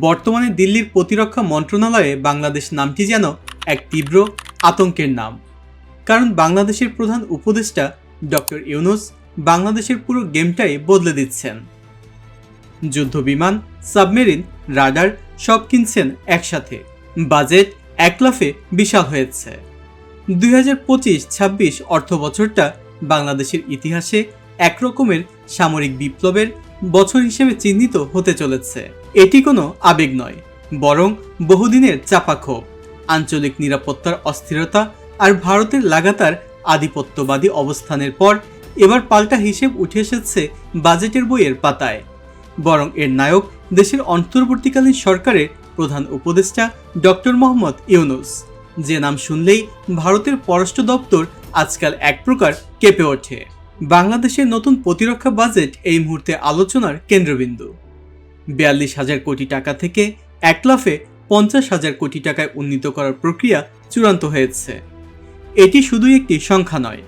বর্তমানে দিল্লির প্রতিরক্ষা মন্ত্রণালয়ে বাংলাদেশ নামটি যেন এক তীব্র আতঙ্কের নাম। কারণ বাংলাদেশের প্রধান উপদেষ্টা ডক্টর ইউনূস বাংলাদেশের পুরো গেমটাই বদলে দিচ্ছেন। যুদ্ধবিমান, সাবমেরিন, রাডার সব কিনছেন একসাথে। বাজেট এক লাফে বিশাল হয়েছে। 2025-26 অর্থ বছরটা বাংলাদেশের ইতিহাসে একরকমের সামরিক বিপ্লবের বছর হিসেবে চিহ্নিত হতে চলেছে। এটি কোনো আবেগ নয়, বরং বহুদিনের চাপা ক্ষোভ, আঞ্চলিক নিরাপত্তার অস্থিরতা আর ভারতের লাগাতার আধিপত্যবাদী অবস্থানের পর এবার পাল্টা হিসেব উঠে এসেছে বাজেটের বইয়ের পাতায়। বরং এর নায়ক দেশের অন্তর্বর্তীকালীন সরকারের প্রধান উপদেষ্টা ডক্টর মোহাম্মদ ইউনূস, যে নাম শুনলেই ভারতের পররাষ্ট্র দপ্তর আজকাল এক প্রকার কেঁপে ওঠে। বাংলাদেশের নতুন প্রতিরক্ষা বাজেট এই মুহূর্তে আলোচনার কেন্দ্রবিন্দু। 42,000 কোটি টাকা থেকে এক লাফে 50,000 কোটি টাকায় উন্নীত করার প্রক্রিয়া চূড়ান্ত হয়েছে। এটি শুধুই একটি সংখ্যা নয়,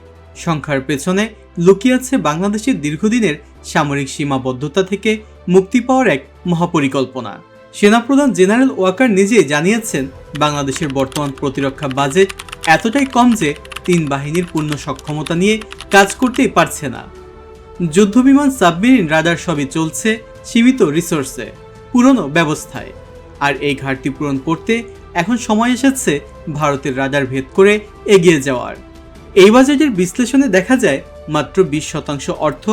সংখ্যার পেছনে লুকিয়ে আছে বাংলাদেশের দীর্ঘদিনের সামরিক সীমাবদ্ধতা থেকে মুক্তি পাওয়ার এক মহাপরিকল্পনা। সেনাপ্রধান জেনারেল ওয়াকার নিজেই জানিয়েছেন, বাংলাদেশের বর্তমান প্রতিরক্ষা বাজেট এতটাই কম যে 3 বাহিনীর পূর্ণ সক্ষমতা নিয়ে কাজ করতেই পারছে না। যুদ্ধবিমান, সাবমেরিন, রাডার সবই চলছে সীমিত রিসোর্সে, পুরনো ব্যবস্থায়। আর এই ঘাটতি পূরণ করতে এখন সময় এসেছে ভারতের রাডার ভেদ করে এগিয়ে যাওয়ার। এই বাজেটের বিশ্লেষণে দেখা যায় মাত্র 20% অর্থ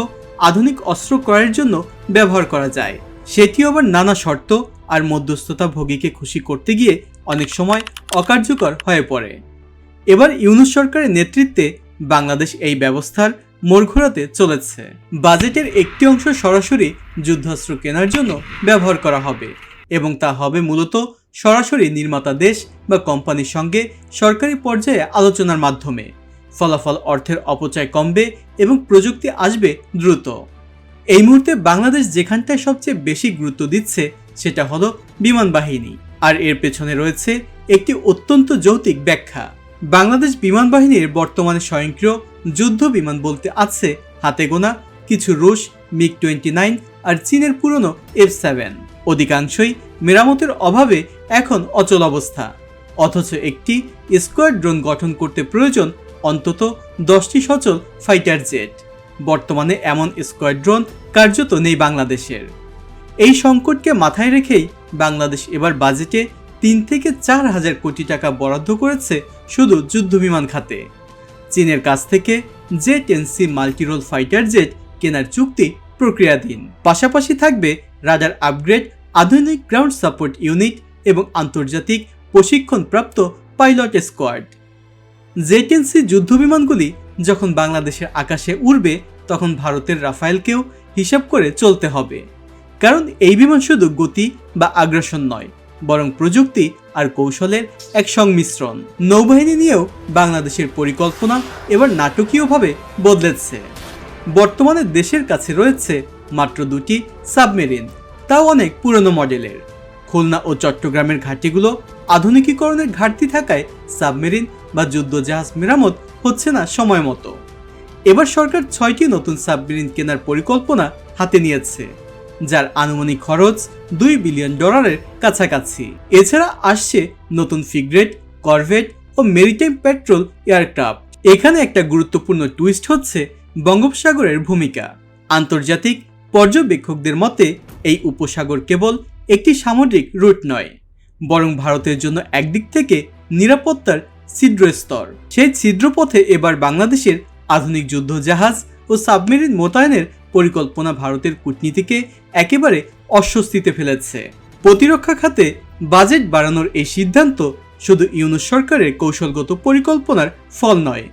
আধুনিক অস্ত্র ক্রয়ের জন্য ব্যবহার করা যায়। সেটিও আবার নানা শর্ত আর মধ্যস্থতা ভোগীকে খুশি করতে গিয়ে অনেক সময় অকার্যকর হয়ে পড়ে। এবার ইউনূস সরকারের নেতৃত্বে বাংলাদেশ এই ব্যবস্থার মোড় ঘোরাতে চলেছে। বাজেটের একটি অংশ সরাসরি যুদ্ধাস্ত্র কেনার জন্য ব্যবহার করা হবে, এবং তা হবে মূলত সরাসরি নির্মাতা দেশ বা কোম্পানির সঙ্গে সরকারি পর্যায়ে আলোচনার মাধ্যমে। ফলাফল অর্থের অপচয় কমবে এবং প্রযুক্তি আসবে দ্রুত। এই মুহূর্তে বাংলাদেশ যেখানটায় সবচেয়ে বেশি গুরুত্ব দিচ্ছে সেটা হলো বিমান বাহিনী, আর এর পেছনে রয়েছে একটি অত্যন্ত যৌক্তিক ব্যাখ্যা। বাংলাদেশ বিমান বাহিনীর বর্তমানে স্বয়ংক্রিয় যুদ্ধ বিমান বলতে আছে হাতে গোনা কিছু রুশ MiG-29 আর চীনের পুরনো F-7। অধিকাংশই মেরামতের অভাবে এখন অচল অবস্থা, অথচ একটি স্কোয়াড্রন গঠন করতে প্রয়োজন অন্তত 10টি সচল ফাইটার জেট। বর্তমানে এমন স্কোয়াড্রন কার্যত নেই বাংলাদেশের। এই সংকটকে মাথায় রেখেই বাংলাদেশ এবার বাজেটে 3 থেকে 4,000 কোটি টাকা বরাদ্দ করেছে শুধু যুদ্ধবিমান খাতে। চীনের কাছ থেকে J-10C মাল্টিরোল ফাইটার জেট কেনার চুক্তি প্রক্রিয়াধীন। পাশাপাশি থাকবে রাডার আপগ্রেড, আধুনিক গ্রাউন্ড সাপোর্ট ইউনিট এবং আন্তর্জাতিক প্রশিক্ষণপ্রাপ্ত পাইলট স্কোয়াড। J-10C যুদ্ধবিমানগুলি যখন বাংলাদেশের আকাশে উড়বে তখন ভারতের রাফায়েলকেও হিসাব করে চলতে হবে, কারণ এই বিমান শুধু গতি বা আগ্রাসন নয়, বরং প্রযুক্তি আর কৌশলের এক সংমিশ্রণ। নৌবাহিনী নিয়েও বাংলাদেশের পরিকল্পনা এবার নাটকীয়ভাবে বদলেছে। বর্তমানে দেশের কাছে রয়েছে মাত্র 2টি সাবমেরিন, তাও অনেক পুরনো মডেলের। খুলনা ও চট্টগ্রামের ঘাঁটিগুলো আধুনিকীকরণের ঘাটতি থাকায় সাবমেরিন বা যুদ্ধজাহাজ মেরামত হচ্ছে না সময় মতো। এবার সরকার 6টি নতুন সাবমেরিন কেনার পরিকল্পনা হাতে নিয়েছে, যার আনুমানিক খরচ $2 বিলিয়ন কাছাকাছি। এছাড়া আসছে নতুন ফ্রিগেট, করভেট ও মেরিটাইম পেট্রোল এয়ারক্রাফট। এখানে একটা গুরুত্বপূর্ণ টুইস্ট হচ্ছে বঙ্গোপসাগরের ভূমিকা। আন্তর্জাতিক পর্যবেক্ষকদের মতে এই উপসাগর কেবল একটি সামুদ্রিক রুট নয়, বরং ভারতের জন্য একদিক থেকে নিরাপত্তার ছিদ্রস্তর। সেই ছিদ্রপথে এবার বাংলাদেশের আধুনিক যুদ্ধজাহাজ ও সাবমেরিন মোতায়েনের পরিকল্পনা ভারতের কূটনীতিকে একেবারে অস্বস্তিতে ফেলেছে। প্রতিরক্ষা খাতে বাজেট বাড়ানোর এই সিদ্ধান্ত শুধু ইউনূস সরকারের কৌশলগত পরিকল্পনার ফল নয়,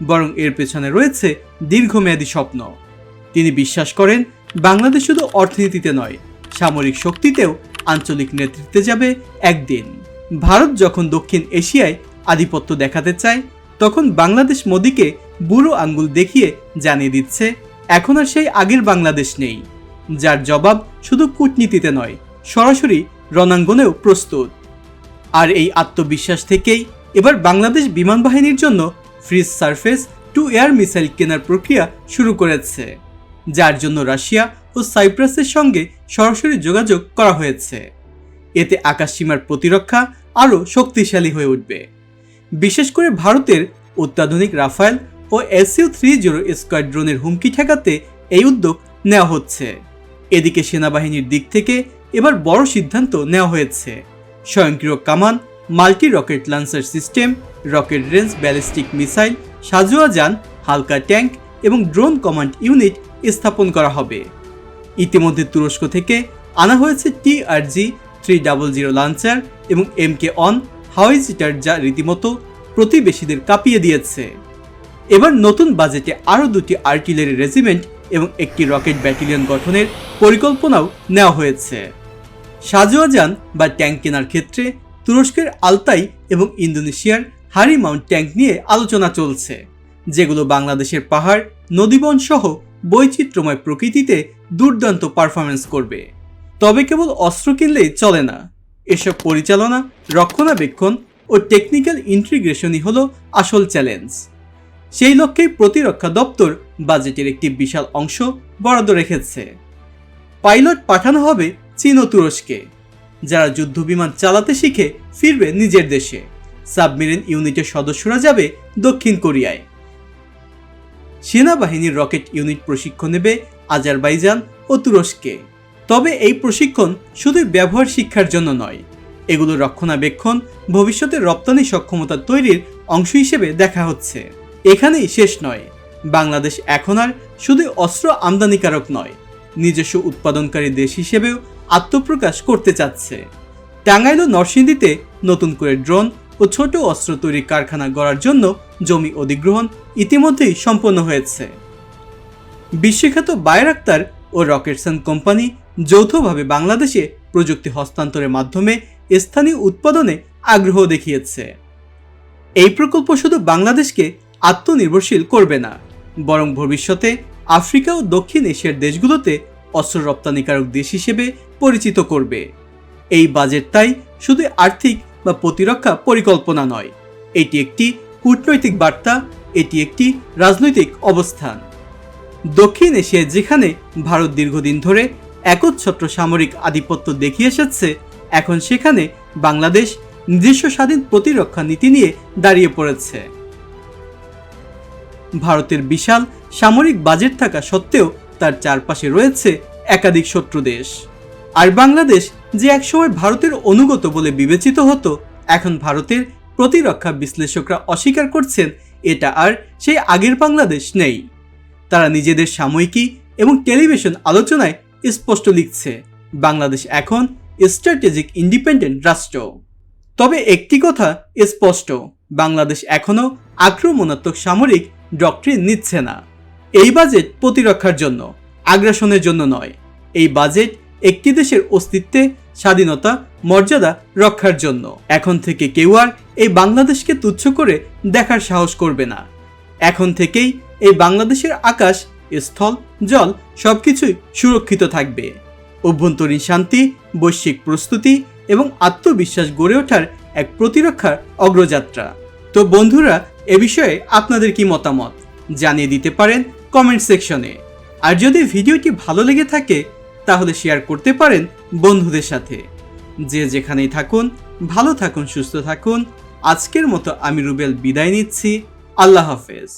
বরং এর পেছনে রয়েছে দীর্ঘমেয়াদী স্বপ্ন। তিনি বিশ্বাস করেন বাংলাদেশ শুধু অর্থনীতিতে নয়, সামরিক শক্তিতেও আঞ্চলিক নেতৃত্বে যাবে একদিন। ভারত যখন দক্ষিণ এশিয়ায় আধিপত্য দেখাতে চায়, তখন বাংলাদেশ মোদিকে বুড়ো আঙ্গুল দেখিয়ে জানিয়ে দিচ্ছে এখন আর সেই আগের বাংলাদেশ নেই, যার জবাব শুধু কূটনীতিতে নয়, সরাসরি রণাঙ্গনেও প্রস্তুত। আর এই আত্মবিশ্বাস থেকেই এবার বাংলাদেশ বিমান বাহিনীর জন্য fridge surface two air missile কেনার প্রক্রিয়া শুরু করেছে, যার জন্য রাশিয়া ও সাইপ্রাসের সঙ্গে সরাসরি যোগাযোগ করা হয়েছে। এতে আকাশসীমার প্রতিরক্ষা আরও শক্তিশালী হয়ে উঠবে। বিশেষ করে ভারতের অত্যাধুনিক রাফায়েল ও SU-30 স্কোয়াড্রনের হুমকি ঠেকাতে এই উদ্যোগ নেওয়া হচ্ছে। এদিকে সেনাবাহিনীর দিক থেকে এবার বড় সিদ্ধান্ত নেওয়া হয়েছে। স্বয়ংক্রিয় কামান, multi rocket launcher system, rocket range ballistic missile, সাঁজোয়া যান, হালকা ট্যাঙ্ক এবং ড্রোন কমান্ড ইউনিট স্থাপন করা হবে। ইতিমধ্যে তুরস্ক থেকে আনা হয়েছে TRG-300 লঞ্চার এবং MK-1 হাওয়াইজিটার, যা রীতিমতো প্রতিবেশীদের কাঁপিয়ে দিয়েছে। এবার নতুন বাজেটে আরও 2টি আর্টিলারি রেজিমেন্ট এবং একটি রকেট ব্যাটালিয়ন গঠনের পরিকল্পনাও নেওয়া হয়েছে। সাঁজোয়া যান বা ট্যাঙ্ক কেনার ক্ষেত্রে তুরস্কের আলতাই এবং ইন্দোনেশিয়ার হারি মাউন্ট ট্যাঙ্ক নিয়ে আলোচনা চলছে, যেগুলো বাংলাদেশের পাহাড়, নদীবন সহ বৈচিত্র্যময় প্রকৃতিতে দুর্দান্ত পারফরমেন্স করবে। তবে কেবল অস্ত্র কিনলেই চলে না, এসব পরিচালনা, রক্ষণাবেক্ষণ ও টেকনিক্যাল ইন্টিগ্রেশনই হলো আসল চ্যালেঞ্জ। সেই লক্ষ্যেই প্রতিরক্ষা দপ্তর বাজেটের একটি বিশাল অংশ বরাদ্দ রেখেছে। পাইলট পাঠানো হবে চীন ও তুরস্কে, যারা যুদ্ধবিমান চালাতে শিখে ফিরবে নিজের দেশে। সাবমেরিন ইউনিটের সদস্যরা যাবে দক্ষিণ কোরিয়ায়। সেনাবাহিনীর রকেট ইউনিট প্রশিক্ষণ নেবে আজারবাইজান ও তুরস্কে। তবে এই প্রশিক্ষণ শুধু ব্যবহার শিক্ষার জন্য নয়, এগুলো রক্ষণাবেক্ষণ, ভবিষ্যতে রপ্তানি সক্ষমতা তৈরির অংশ হিসেবে দেখা হচ্ছে। এখানেই শেষ নয়, বাংলাদেশ এখন আর শুধু অস্ত্র আমদানিকারক নয়, নিজস্ব উৎপাদনকারী দেশ হিসেবেও আত্মপ্রকাশ করতে চাচ্ছে। টাঙ্গাইল ও নরসিংদীতে নতুন করে ড্রোন ও ছোট অস্ত্র তৈরির কারখানা গড়ার জন্য জমি অধিগ্রহণ ইতিমধ্যেই সম্পন্ন হয়েছে। বিশ্বখ্যাত বায়রাক্তার ও রকেটসান কোম্পানি যৌথভাবে বাংলাদেশে প্রযুক্তি হস্তান্তরের মাধ্যমে স্থানীয় উৎপাদনে আগ্রহ দেখিয়েছে। এই প্রকল্প শুধু বাংলাদেশকে আত্মনির্ভরশীল করবে না, বরং ভবিষ্যতে আফ্রিকা ও দক্ষিণ এশিয়ার দেশগুলোতে অস্ত্র রপ্তানিকারক দেশ হিসেবে পরিচিত করবে। এই বাজেট তাই শুধু আর্থিক বা প্রতিরক্ষা পরিকল্পনা নয়, এটি একটি কূটনৈতিক বার্তা, এটি একটি রাজনৈতিক অবস্থান। দক্ষিণ এশিয়ায় যেখানে ভারত দীর্ঘদিন ধরে একচ্ছত্র সামরিক আধিপত্য দেখিয়ে এসেছে, এখন সেখানে বাংলাদেশ নিজস্ব স্বাধীন প্রতিরক্ষা নীতি নিয়ে দাঁড়িয়ে পড়েছে। ভারতের বিশাল সামরিক বাজেট থাকা সত্ত্বেও তার চারপাশে রয়েছে একাধিক শত্রু দেশ। আর বাংলাদেশ, যে একসময় ভারতের অনুগত বলে বিবেচিত হতো, এখন ভারতের প্রতিরক্ষা বিশ্লেষকরা অস্বীকার করছেন এটা আর সেই আগের বাংলাদেশ নেই। তারা নিজেদের সাময়িকী এবং টেলিভিশন আলোচনায় স্পষ্ট লিখছে, বাংলাদেশ এখন স্ট্র্যাটেজিক ইন্ডিপেন্ডেন্ট রাষ্ট্র। তবে একটি কথা স্পষ্ট, বাংলাদেশ এখনও আক্রমণাত্মক সামরিক ডক্ট্রিন নিচ্ছে না। এই বাজেট প্রতিরক্ষার জন্য, আগ্রাসনের জন্য নয়। এই বাজেট একটি দেশের অস্তিত্বে, স্বাধীনতা, মর্যাদা রক্ষার জন্য। এখন থেকে কেউ আর এই বাংলাদেশকে তুচ্ছ করে দেখার সাহস করবে না। এখন থেকেই এই বাংলাদেশের আকাশ, স্থল, জল সবকিছুই সুরক্ষিত থাকবে। অভ্যন্তরীণ শান্তি, বৈশ্বিক প্রস্তুতি এবং আত্মবিশ্বাস গড়ে ওঠার এক প্রতিরক্ষার অগ্রযাত্রা। তো বন্ধুরা, এ বিষয়ে আপনাদের কি মতামত জানিয়ে দিতে পারেন কমেন্ট সেকশনে। আর যদি ভিডিওটি ভালো লেগে থাকে তাহলে শেয়ার করতে পারেন বন্ধুদের সাথে। যে যেখানেই থাকুন, ভালো থাকুন, সুস্থ থাকুন। আজকের মতো আমি রুবেল বিদায় নিচ্ছি। আল্লাহ হাফেজ।